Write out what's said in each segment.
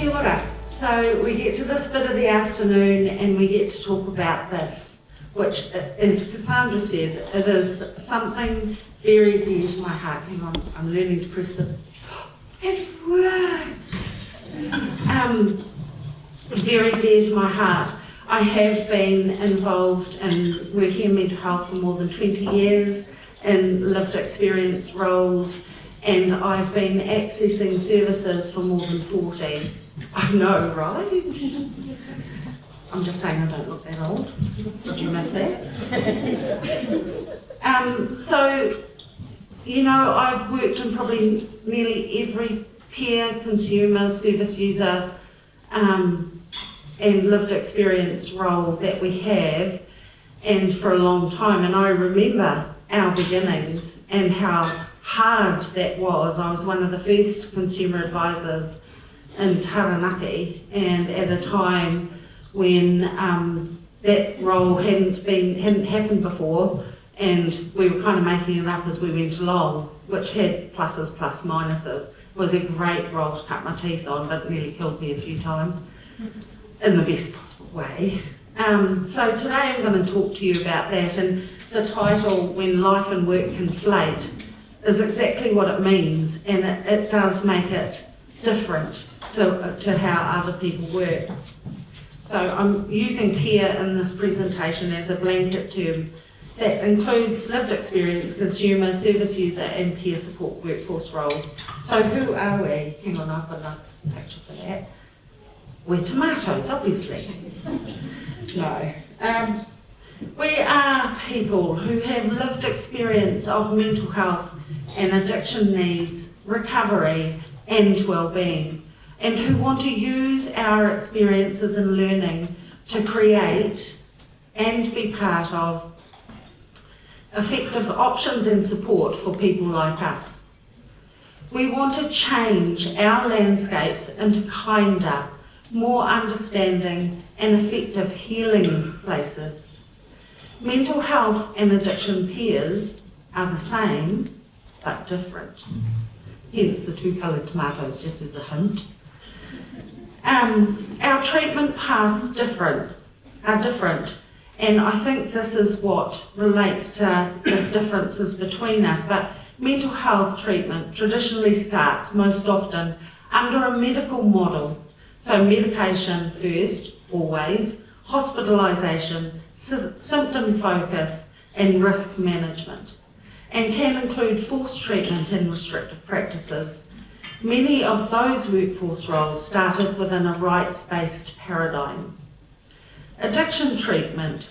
Kia ora. So we get to this bit of the afternoon and we get to talk about this, which, as Cassandra said, it is something very dear to my heart. Hang on, I'm learning to press the... It works! Very dear to my heart. I have been involved in working in mental health for more than 20 years in lived experience roles, and I've been accessing services for more than 40. I know, right? I'm just saying I don't look that old. Did you miss that? So, you know, I've worked in probably nearly every peer, consumer, service user, and lived experience role that we have, and for a long time. And I remember our beginnings and how hard that was. I was one of the first consumer advisors in Taranaki, and at a time when that role hadn't happened before, and we were kind of making it up as we went along, which had pluses plus minuses. It was a great role to cut my teeth on, but it nearly killed me a few times in the best possible way. So today I'm going to talk to you about that, and the title, When Life and Work Conflate, is exactly what it means, and it does make it different to how other people work. So I'm using peer in this presentation as a blanket term that includes lived experience, consumer, service user and peer support workforce roles. So who are we? Hang on, I've got another picture for that. We're tomatoes, obviously. No. We are people who have lived experience of mental health and addiction needs, recovery and well-being, and who want to use our experiences and learning to create and be part of effective options and support for people like us. We want to change our landscapes into kinder, more understanding and effective healing places. Mental health and addiction peers are the same, but different. Hence the two coloured tomatoes, just as a hint. Our treatment paths are different, and I think this is what relates to the differences between us. But mental health treatment traditionally starts most often under a medical model. So medication first, always, hospitalisation, symptom focus and risk management, and can include forced treatment and restrictive practices. Many of those workforce roles started within a rights-based paradigm. Addiction treatment,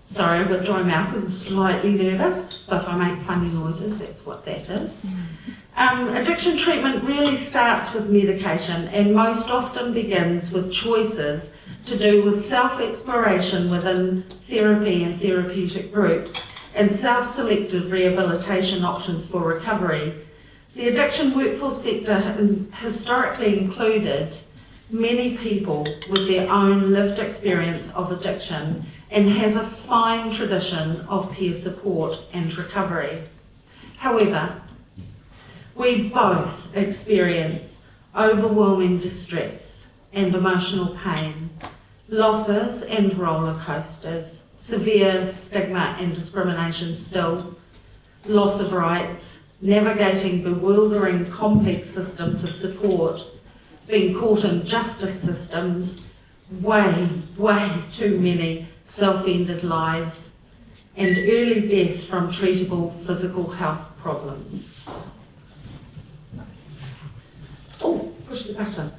sorry, I've got dry mouth because I'm slightly nervous, so if I make funny noises, that's what that is. Addiction treatment really starts with medication and most often begins with choices to do with self-exploration within therapy and therapeutic groups and self-selective rehabilitation options for recovery. The addiction workforce sector historically included many people with their own lived experience of addiction and has a fine tradition of peer support and recovery. However, we both experience overwhelming distress and emotional pain, losses and roller coasters, severe stigma and discrimination still, loss of rights, navigating bewildering complex systems of support, being caught in justice systems, way too many self-ended lives, and early death from treatable physical health problems. Oh, push the button.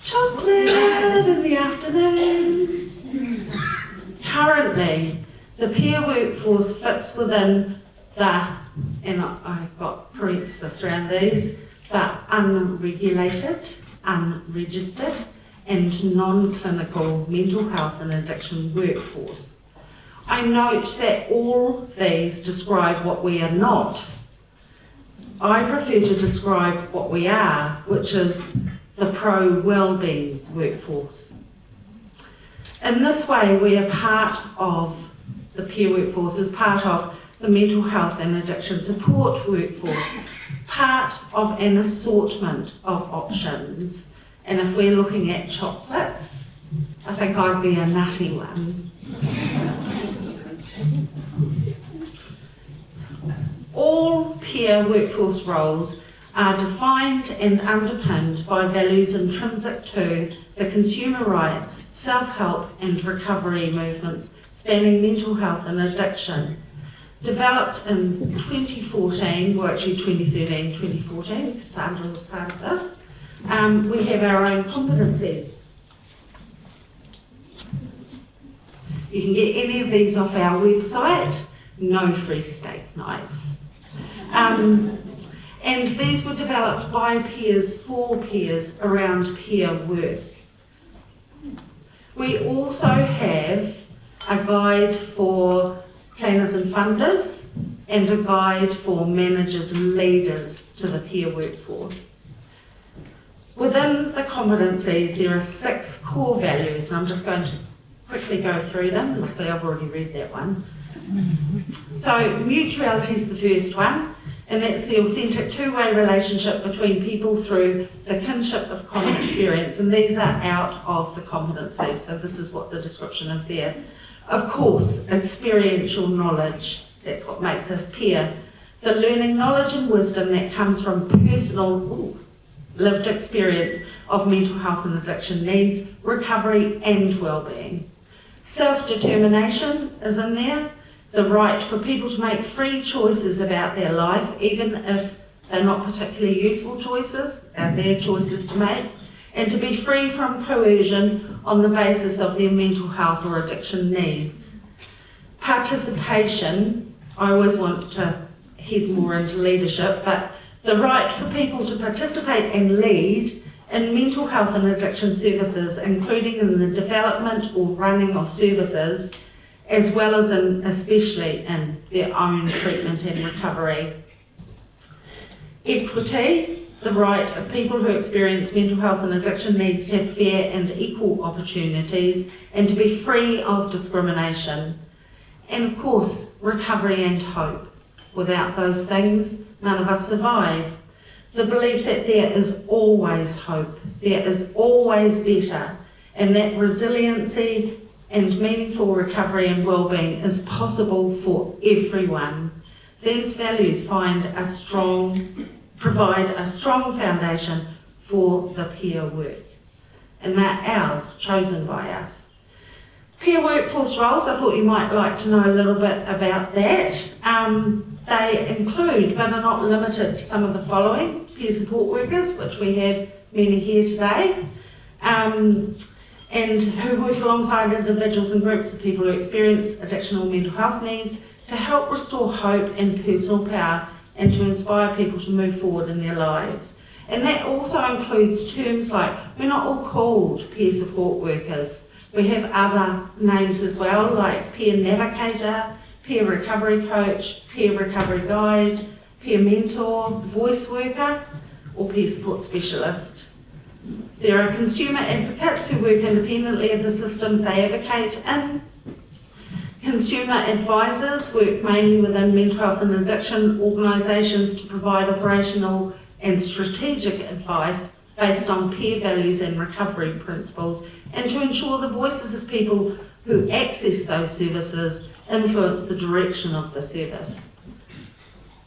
Chocolate in the afternoon. Currently, the peer workforce fits within the, and I've got parentheses around these, the unregulated, unregistered, and non-clinical mental health and addiction workforce. I note that all these describe what we are not. I prefer to describe what we are, which is the pro-wellbeing workforce. In this way, we are part of the peer workforce, as part of the mental health and addiction support workforce, part of an assortment of options. And if we're looking at chocolates, I think I'd be a nutty one. All peer workforce roles are defined and underpinned by values intrinsic to the consumer rights, self-help and recovery movements spanning mental health and addiction. Developed in 2014, well actually 2013, 2014, Cassandra was part of this, we have our own competencies. You can get any of these off our website, no free steak nights. And these were developed by peers for peers around peer work. We also have a guide for planners and funders and a guide for managers and leaders to the peer workforce. Within the competencies, there are 6 core values, and I'm just going to quickly go through them. Luckily, I've already read that one. So, mutuality is the first one, and that's the authentic two-way relationship between people through the kinship of common experience, and these are out of the competencies, so this is what the description is there. Of course, experiential knowledge, that's what makes us peer. The learning knowledge and wisdom that comes from personal, lived experience of mental health and addiction needs, recovery and well-being. Self-determination is in there, the right for people to make free choices about their life, even if they're not particularly useful choices, they're their choices to make, and to be free from coercion on the basis of their mental health or addiction needs. Participation, I always want to head more into leadership, but the right for people to participate and lead in mental health and addiction services, including in the development or running of services, as well as especially in their own treatment and recovery. Equity, the right of people who experience mental health and addiction needs to have fair and equal opportunities and to be free of discrimination. And of course, recovery and hope. Without those things, none of us survive. The belief that there is always hope, there is always better, and that resiliency and meaningful recovery and well-being is possible for everyone. These values provide a strong foundation for the peer work, and they're ours, chosen by us. Peer workforce roles, I thought you might like to know a little bit about that. They include, but are not limited to, some of the following: peer support workers, which we have many here today, and who work alongside individuals and groups of people who experience addiction or mental health needs to help restore hope and personal power and to inspire people to move forward in their lives. And that also includes terms like, we're not all called peer support workers. We have other names as well, like peer navigator, peer recovery coach, peer recovery guide, peer mentor, voice worker, or peer support specialist. There are consumer advocates who work independently of the systems they advocate in. Consumer advisors work mainly within mental health and addiction organisations to provide operational and strategic advice based on peer values and recovery principles, and to ensure the voices of people who access those services influence the direction of the service.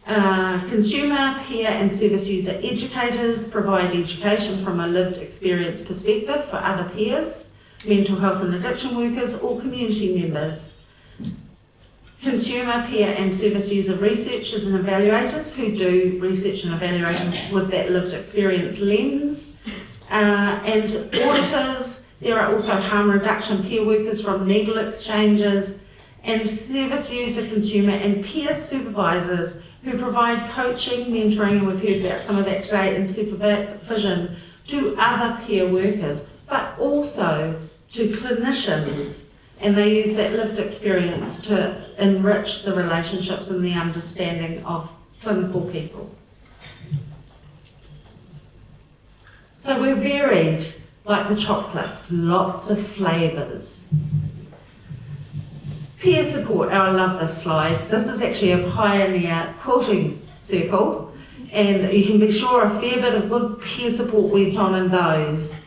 Consumer, peer and service user educators provide education from a lived experience perspective for other peers, mental health and addiction workers or community members. Consumer, peer and service user researchers and evaluators who do research and evaluation with that lived experience lens. And auditors, there are also harm reduction peer workers from needle exchanges, and service user, consumer and peer supervisors who provide coaching, mentoring, and we've heard about some of that today, and supervision to other peer workers, but also to clinicians. And they use that lived experience to enrich the relationships and the understanding of clinical people. So we're varied, like the chocolates, lots of flavours. Peer support, I love this slide. This is actually a pioneer quilting circle, and you can be sure a fair bit of good peer support went on in those,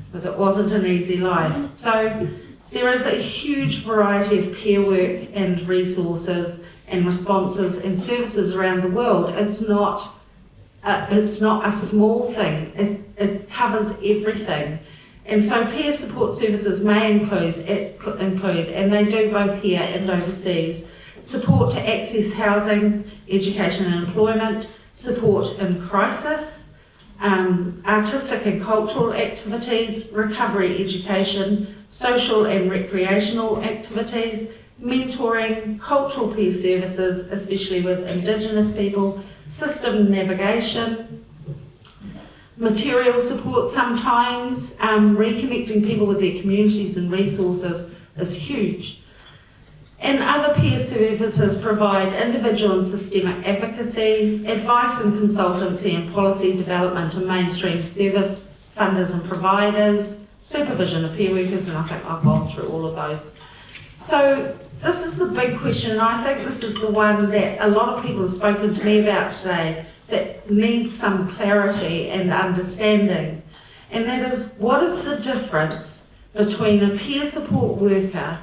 because it wasn't an easy life. So there is a huge variety of peer work and resources and responses and services around the world. It's not a small thing, it covers everything. And so peer support services may include, and they do both here and overseas, support to access housing, education and employment, support in crisis, artistic and cultural activities, recovery education, social and recreational activities, mentoring, cultural peer services, especially with Indigenous people, system navigation, material support sometimes, reconnecting people with their communities and resources is huge. And other peer services provide individual and systemic advocacy, advice and consultancy and policy development and mainstream service funders and providers, supervision of peer workers, and I think I've gone through all of those. So this is the big question, and I think this is the one that a lot of people have spoken to me about today that needs some clarity and understanding. And that is, what is the difference between a peer support worker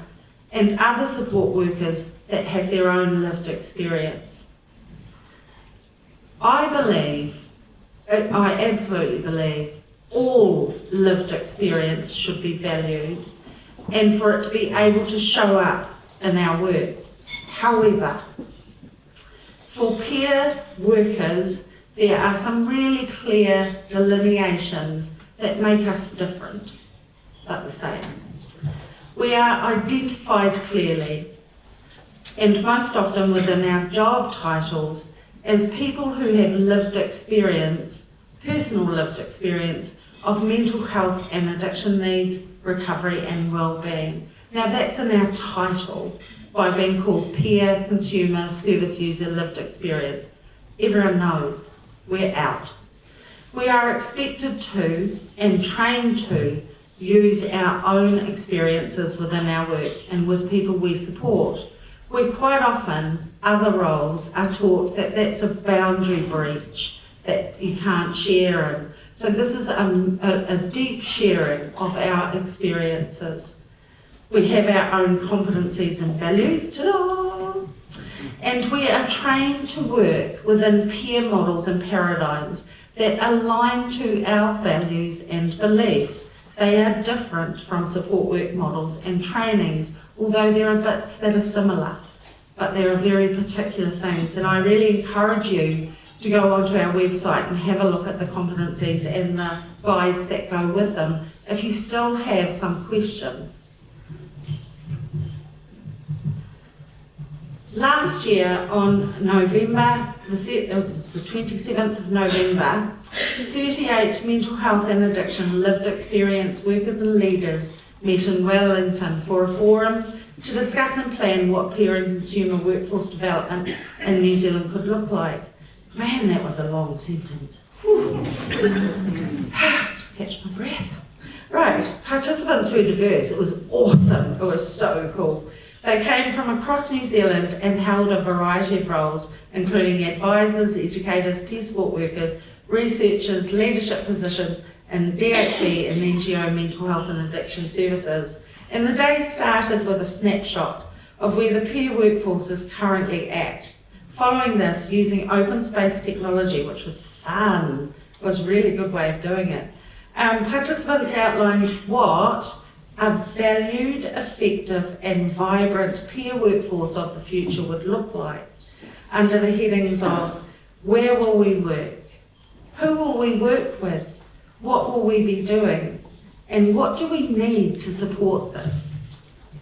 and other support workers that have their own lived experience? I absolutely believe all lived experience should be valued and for it to be able to show up in our work. However, for peer workers, there are some really clear delineations that make us different, but the same. We are identified clearly, and most often within our job titles, as people who have lived experience, personal lived experience, of mental health and addiction needs, recovery and well-being. Now that's in our title by being called peer, consumer, service user, lived experience. Everyone knows we're out. We are expected to and trained to use our own experiences within our work and with people we support, where quite often other roles are taught that that's a boundary breach that you can't share in. So this is a deep sharing of our experiences. We have our own competencies and values, ta-da! And we are trained to work within peer models and paradigms that align to our values and beliefs. They are different from support work models and trainings, although there are bits that are similar, but there are very particular things. And I really encourage you to go onto our website and have a look at the competencies and the guides that go with them if you still have some questions. Last year on November, it was the 27th of November, 38 mental health and addiction lived experience workers and leaders met in Wellington for a forum to discuss and plan what peer and consumer workforce development in New Zealand could look like. Man, that was a long sentence. Just catch my breath. Right, participants were diverse. It was awesome. It was so cool. They came from across New Zealand and held a variety of roles, including advisors, educators, peer support workers, researchers, leadership positions in DHB and NGO mental health and addiction services. And the day started with a snapshot of where the peer workforce is currently at. Following this, using open space technology, which was fun, it was a really good way of doing it, participants outlined what a valued, effective and vibrant peer workforce of the future would look like, under the headings of where will we work, who will we work with, what will we be doing, and what do we need to support this.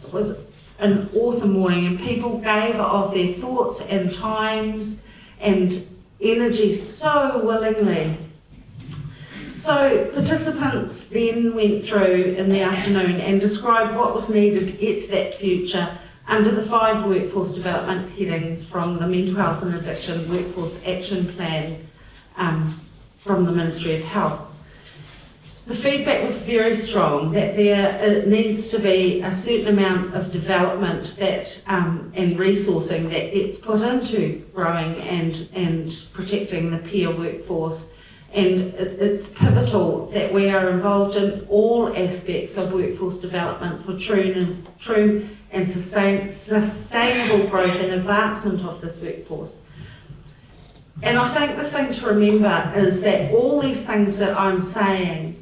It was an awesome morning, and people gave of their thoughts and times and energy so willingly. So participants then went through in the afternoon and described what was needed to get to that future under the 5 workforce development headings from the Mental Health and Addiction Workforce Action Plan from the Ministry of Health. The feedback was very strong that there needs to be a certain amount of development that and resourcing that gets put into growing and protecting the peer workforce. And it's pivotal that we are involved in all aspects of workforce development for true and sustainable growth and advancement of this workforce. And I think the thing to remember is that all these things that I'm saying,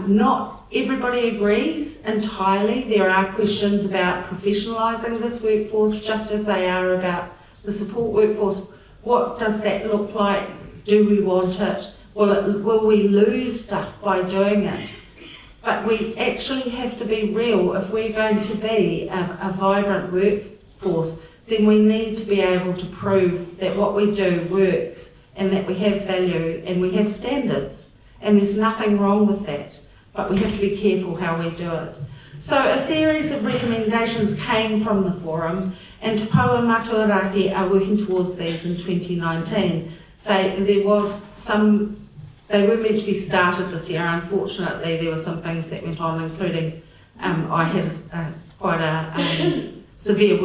not everybody agrees entirely. There are questions about professionalising this workforce just as they are about the support workforce. What does that look like? Do we want it? Will we lose stuff by doing it? But we actually have to be real. If we're going to be a vibrant workforce, then we need to be able to prove that what we do works and that we have value and we have standards. And there's nothing wrong with that, but we have to be careful how we do it. So a series of recommendations came from the forum, and Te Pau and Mātuaraki are working towards these in 2019. They were meant to be started this year. Unfortunately, there were some things that went on, including I had quite a severe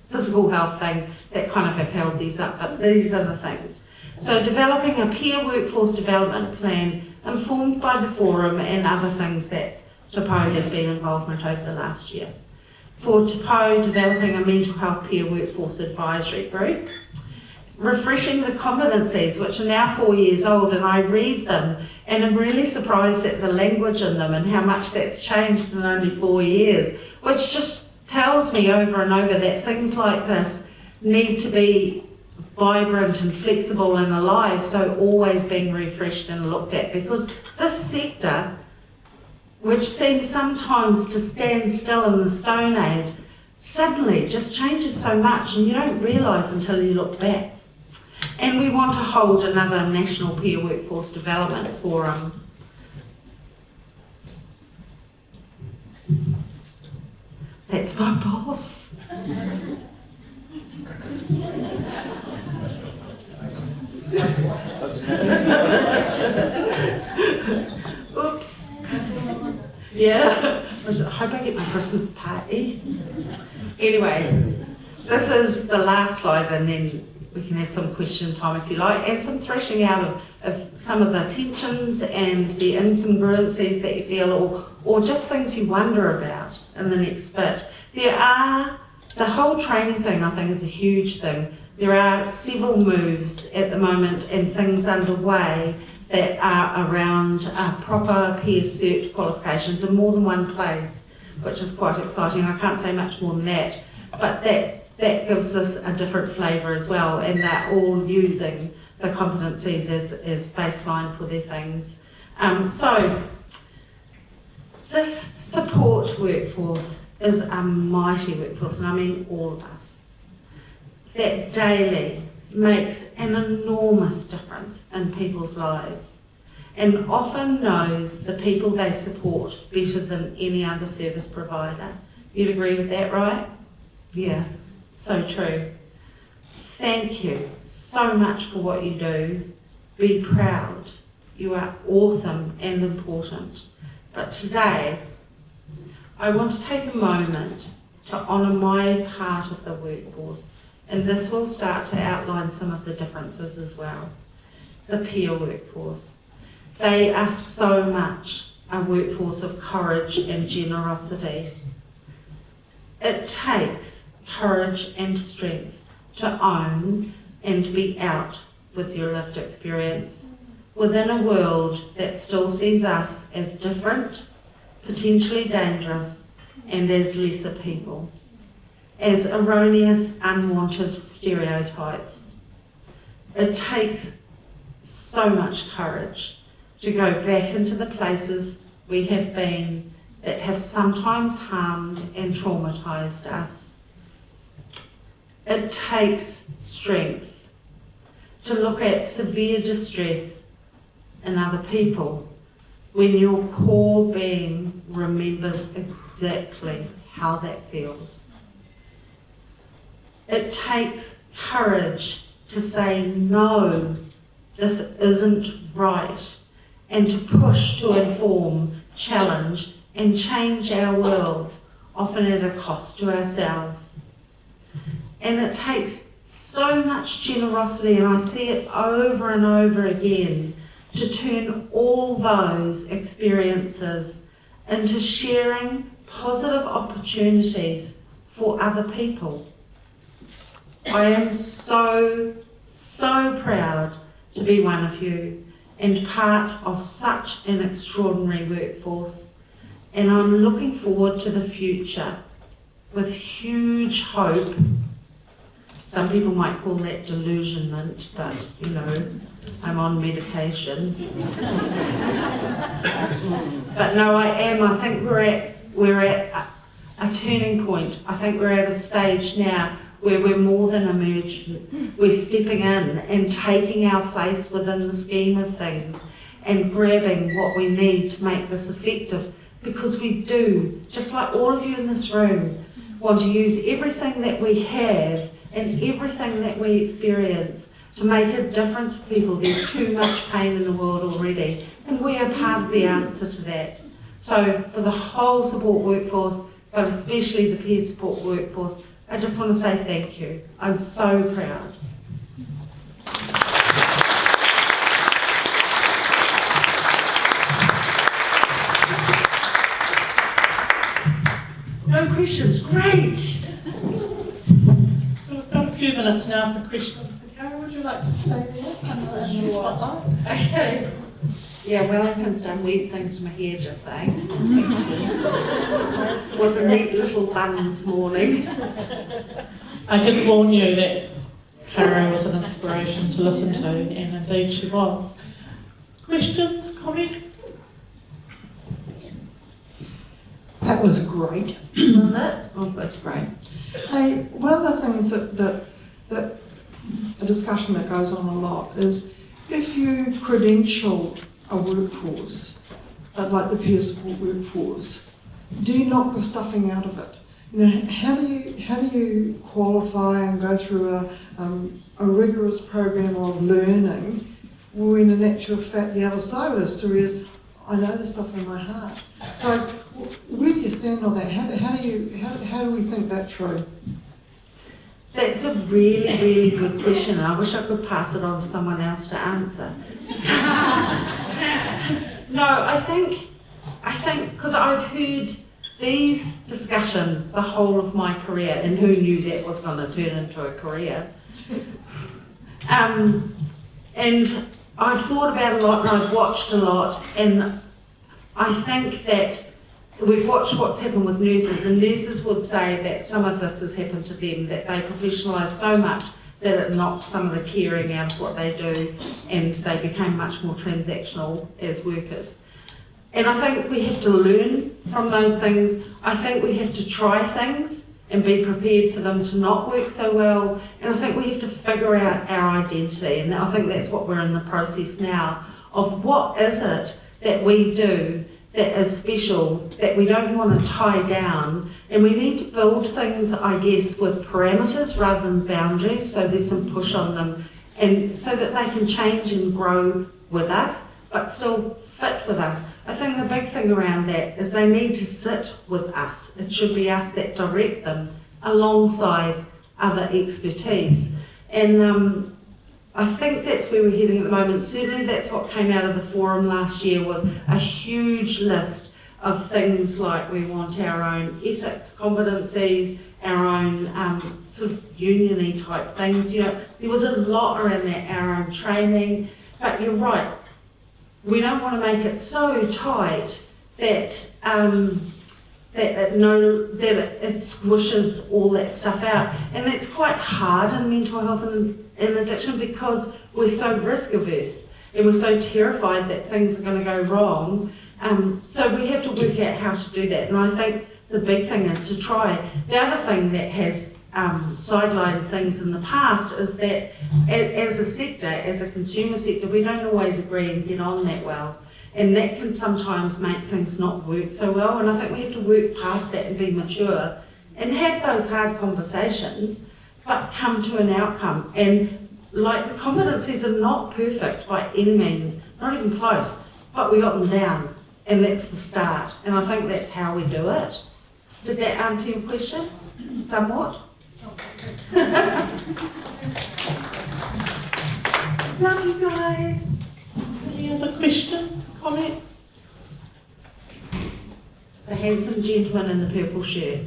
physical health thing that kind of have held these up, but these are the things. So developing a peer workforce development plan informed by the forum and other things that Te Pau has been involvement over the last year. For Te Pau, developing a mental health peer workforce advisory group. Refreshing the competencies, which are now 4 years old, and I read them and I'm really surprised at the language in them and how much that's changed in only 4 years, which just tells me over and over that things like this need to be vibrant and flexible and alive, so always being refreshed and looked at, because this sector, which seems sometimes to stand still in the Stone Age, suddenly just changes so much and you don't realise until you look back. And we want to hold another National Peer Workforce Development Forum. That's my boss. Oops. Yeah, I hope I get my Christmas party. Anyway, this is the last slide, and then we can have some question time if you like, and some threshing out of some of the tensions and the incongruencies that you feel, or just things you wonder about in the next bit. The whole training thing, I think, is a huge thing. There are several moves at the moment and things underway that are around proper peer cert qualifications in more than one place, which is quite exciting. I can't say much more than that, but that gives us a different flavour as well, and they're all using the competencies as baseline for their things. So this support workforce is a mighty workforce, and I mean all of us, that daily makes an enormous difference in people's lives and often knows the people they support better than any other service provider. You'd agree with that, right? Yeah. So true. Thank you so much for what you do. Be proud. You are awesome and important. But today, I want to take a moment to honour my part of the workforce, and this will start to outline some of the differences as well. The peer workforce. They are so much a workforce of courage and generosity. It takes courage and strength to own and to be out with your lived experience within a world that still sees us as different, potentially dangerous, and as lesser people, as erroneous, unwanted stereotypes. It takes so much courage to go back into the places we have been that have sometimes harmed and traumatised us. It takes strength to look at severe distress in other people when your core being remembers exactly how that feels. It takes courage to say, no, this isn't right, and to push to inform, challenge, and change our worlds, often at a cost to ourselves. And it takes so much generosity, and I see it over and over again, to turn all those experiences into sharing positive opportunities for other people. I am so proud to be one of you and part of such an extraordinary workforce. And I'm looking forward to the future with huge hope. Some people might call that delusionment, but you know, I'm on medication. But no, I am. I think we're at a turning point. I think we're at a stage now where we're more than emergent. We're stepping in and taking our place within the scheme of things and grabbing what we need to make this effective, because we do, just like all of you in this room, want to use everything that we have and everything that we experience to make a difference for people. There's too much pain in the world already, and we are part of the answer to that. So for the whole support workforce, but especially the peer support workforce, I just want to say thank you. I'm so proud. No questions, great! So we've got a few minutes now for questions. Caro, would you like to stay there in the spotlight? Okay. Yeah, Wellington's done weird things to my hair, just saying. It was a neat little bun this morning. I did warn you that Caro was an inspiration to listen to, and indeed she was. Questions, comments? That was great. Was it? Oh, that's great. Hey, one of the things that a discussion that goes on a lot is if you credential a workforce, like the peer support workforce, do you knock the stuffing out of it? You know, how do you qualify and go through a rigorous program of learning when in actual fact the other side of the story is, I know the stuff in my heart. So where do you stand on that? How do we think that through? That's a really, really good question. I wish I could pass it on to someone else to answer. No, I think, because I've heard these discussions the whole of my career, and who knew that was going to turn into a career. And I've thought about it a lot, and I've watched a lot, and I think that we've watched what's happened with nurses, and nurses would say that some of this has happened to them, that they professionalise so much that it knocked some of the caring out of what they do, and they became much more transactional as workers. And I think we have to learn from those things. I think we have to try things and be prepared for them to not work so well. And I think we have to figure out our identity. And I think that's what we're in the process now of what is it that we do that is special, that we don't want to tie down. And we need to build things, I guess, with parameters rather than boundaries, so there's some push on them, and so that they can change and grow with us, but still fit with us. I think the big thing around that is they need to sit with us. It should be us that direct them alongside other expertise. And I think that's where we're heading at the moment. Certainly that's what came out of the forum last year, was a huge list of things like we want our own ethics, competencies, our own sort of union-y type things. You know, there was a lot around that, our own training, but you're right. We don't want to make it so tight that it squishes all that stuff out. And that's quite hard in mental health and addiction, because we're so risk averse and we're so terrified that things are going to go wrong. So we have to work out how to do that. And I think the big thing is to try. The other thing that has sidelined things in the past is that as a sector, as a consumer sector, we don't always agree and get on that well. And that can sometimes make things not work so well. And I think we have to work past that and be mature and have those hard conversations, but come to an outcome. And like, the competencies are not perfect by any means, not even close, but we got them down, and that's the start. And I think that's how we do it. Did that answer your question? Somewhat? Love you guys. Any other questions, comments? The handsome gentleman in the purple shirt.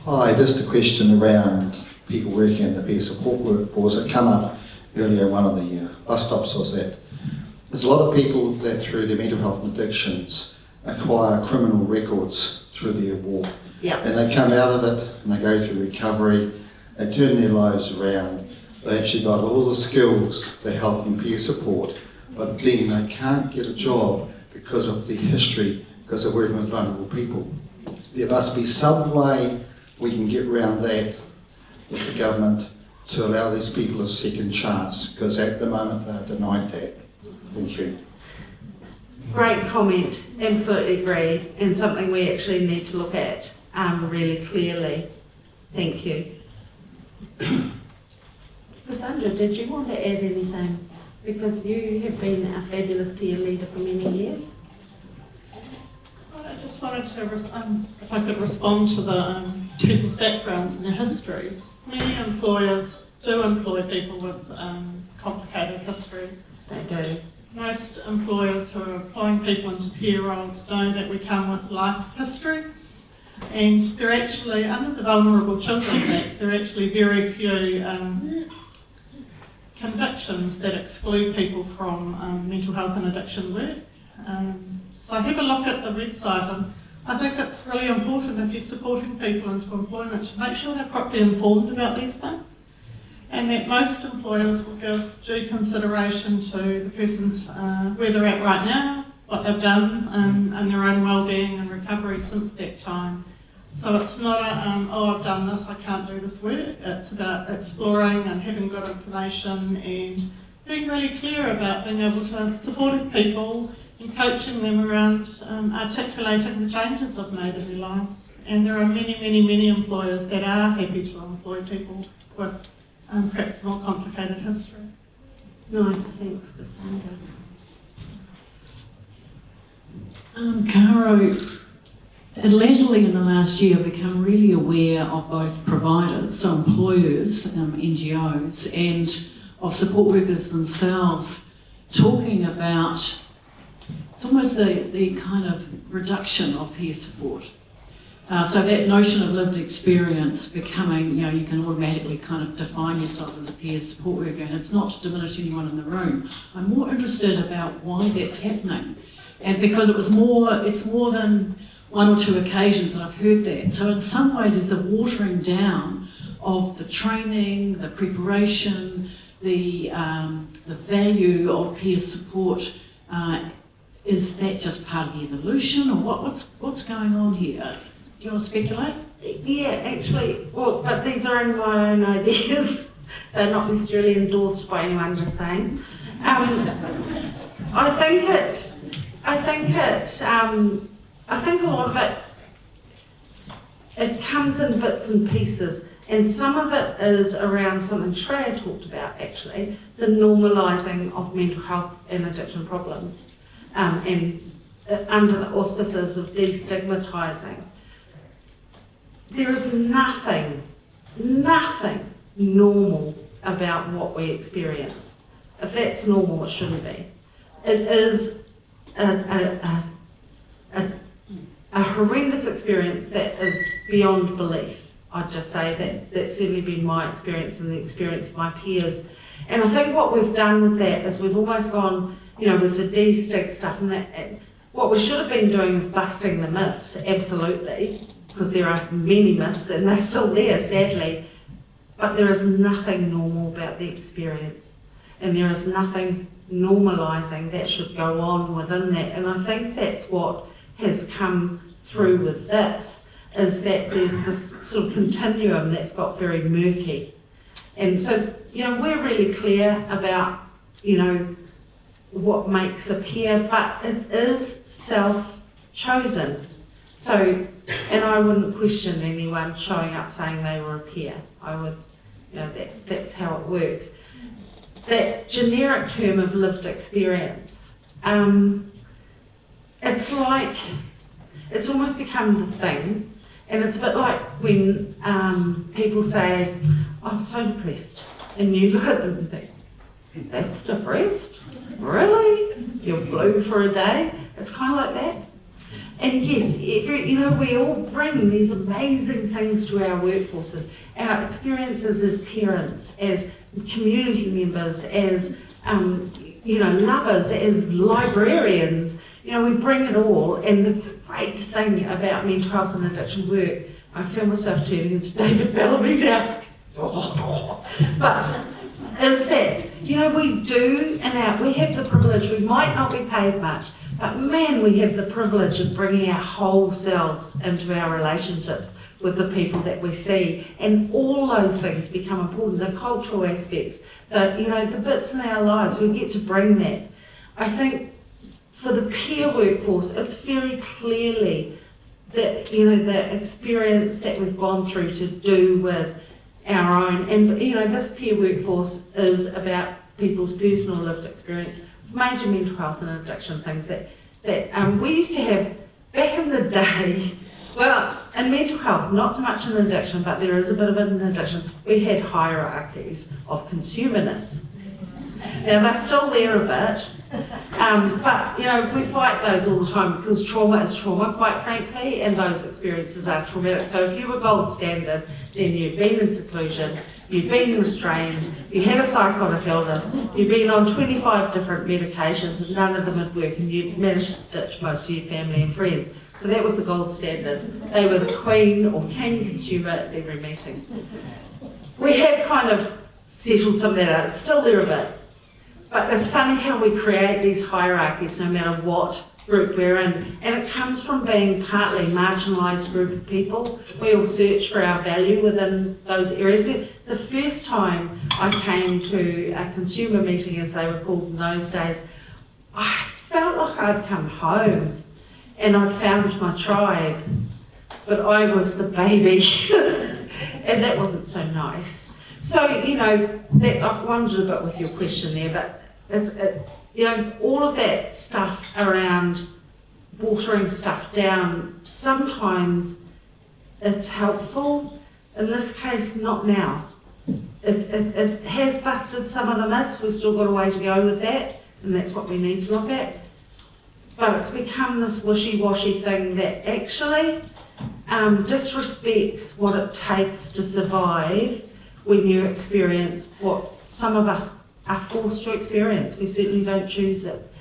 Hi, just a question around people working in the peer support workforce. It came up earlier, one of the bus stops was that there's a lot of people that through their mental health and addictions acquire criminal records through their walk. Yeah. And they come out of it and they go through recovery, they turn their lives around, they actually got all the skills to help in peer support, but then they can't get a job because of the history, because they're working with vulnerable people. There must be some way we can get around that with the government to allow these people a second chance, because at the moment they're denied that. Thank you. Great comment, absolutely agree, and something we actually need to look at really clearly. Thank you. Cassandra, did you want to add anything? Because you have been a fabulous peer leader for many years. I just wanted to, if I could respond to the people's backgrounds and their histories. Many employers do employ people with complicated histories. They do. Most employers who are employing people into peer roles know that we come with life history, and they're actually, under the Vulnerable Children's Act, there are actually very few convictions that exclude people from mental health and addiction work. So have a look at the website, and I think it's really important if you're supporting people into employment to make sure they're properly informed about these things, and that most employers will give due consideration to the person's where they're at right now, what they've done, and their own well-being and recovery since that time. So it's not a, oh, I've done this, I can't do this work. It's about exploring and having good information and being really clear about being able to supporting people and coaching them around articulating the changes they've made in their lives. And there are many, many, many employers that are happy to employ people with perhaps more complicated history. Nice, thanks, Cassandra. Caro, latterly in the last year, I've become really aware of both providers, so employers, NGOs, and of support workers themselves talking about it's almost the kind of reduction of peer support. So that notion of lived experience becoming, you can automatically kind of define yourself as a peer support worker, and it's not to diminish anyone in the room. I'm more interested about why that's happening. And because it's more than one or two occasions that I've heard that. So in some ways it's a watering down of the training, the preparation, the value of peer support. Is that just part of the evolution, or what's going on here? Do you want to speculate? Yeah, actually, well, but these are in my own ideas. They're not necessarily endorsed by anyone, just saying. I think a lot of it comes in bits and pieces, and some of it is around something Shreya talked about, actually, the normalising of mental health and addiction problems, and under the auspices of destigmatising. There is nothing normal about what we experience. If that's normal, it shouldn't be. It is a horrendous experience that is beyond belief. I'd just say that's certainly been my experience and the experience of my peers. And I think what we've done with that is we've almost gone, with the de-stig stuff, and what we should have been doing is busting the myths, absolutely, because there are many myths and they're still there, sadly. But there is nothing normal about the experience, and there is nothing normalising that should go on within that. And I think that's what has come through with this, is that there's this sort of continuum that's got very murky. And so, we're really clear about, what makes a peer, but it is self-chosen. So, and I wouldn't question anyone showing up saying they were a peer. I would, that's how it works. That generic term of lived experience, it's like, it's almost become the thing, and it's a bit like when people say, I'm so depressed, and you look at them and think, that's depressed? Really? You're blue for a day? It's kind of like that. And yes, we all bring these amazing things to our workforces, our experiences as parents, as community members, as lovers, as librarians. We bring it all. And the great thing about mental health and addiction work, I feel myself turning into David Bellamy now, but is that, we do, and we have the privilege, we might not be paid much, but man, we have the privilege of bringing our whole selves into our relationships with the people that we see, and all those things become important, the cultural aspects, the bits in our lives, we get to bring that. I think for the peer workforce, it's very clearly that, the experience that we've gone through to do with our own, and this peer workforce is about people's personal lived experience, major mental health and addiction things that we used to have back in the day. Well, in mental health, not so much in addiction, but there is a bit of it in addiction. We had hierarchies of consumerness. Now they're still there a bit, but we fight those all the time because trauma is trauma, quite frankly, and those experiences are traumatic. So if you were gold standard, then you'd been in seclusion, you'd been restrained, you had a psychotic illness, you'd been on 25 different medications and none of them would work, and you'd managed to ditch most of your family and friends. So that was the gold standard. They were the queen or king consumer at every meeting. We have kind of settled some of that out. It's still there a bit. But it's funny how we create these hierarchies no matter what group we're in. And it comes from being partly marginalised group of people. We all search for our value within those areas. But the first time I came to a consumer meeting, as they were called in those days, I felt like I'd come home and I'd found my tribe. But I was the baby. And that wasn't so nice. So, that I've wondered a bit with your question there, but all of that stuff around watering stuff down, sometimes it's helpful. In this case, not now. It has busted some of the myths. We've still got a way to go with that, and that's what we need to look at. But it's become this wishy-washy thing that actually disrespects what it takes to survive when you experience what some of us are forced to experience. We certainly don't choose it.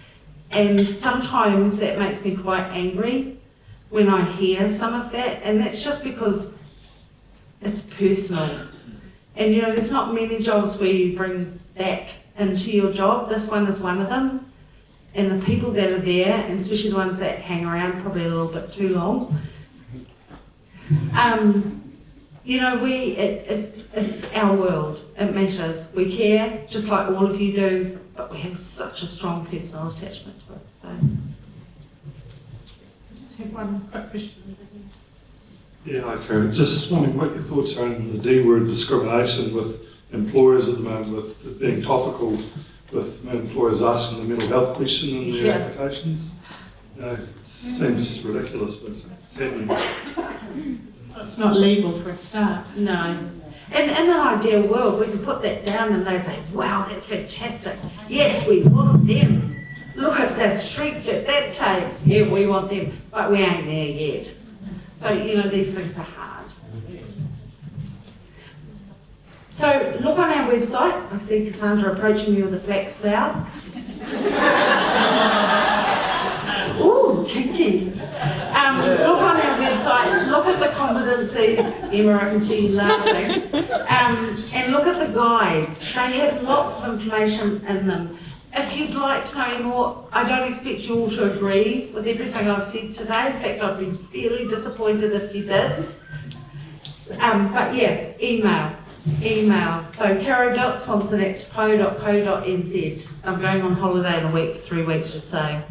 And sometimes that makes me quite angry when I hear some of that, and that's just because it's personal. And there's not many jobs where you bring that into your job. This one is one of them. And the people that are there, and especially the ones that hang around probably a little bit too long, it's our world. It matters. We care, just like all of you do, but we have such a strong personal attachment to it. So, I just have one quick question. Yeah, hi Karen. Just wondering what your thoughts are on the D word discrimination with employers at the moment, with it being topical, with employers asking the mental health question in their applications. It seems ridiculous, but it's happening. It's not legal for a start. no. And in an ideal world, we could put that down and they'd say, wow, that's fantastic. Yes, we want them. Look at the strength that takes. Yeah, we want them, but we ain't there yet. So, these things are hard. So, look on our website. I see Cassandra approaching me with a flax flower. Ooh, kinky. Look on our website, look at the competencies, Emma, I can see you laughing, and look at the guides. They have lots of information in them. If you'd like to know any more, I don't expect you all to agree with everything I've said today. In fact, I'd be fairly disappointed if you did. But yeah, email. So caro.swanson@po.co.nz. I'm going on holiday in a week for 3 weeks, just saying.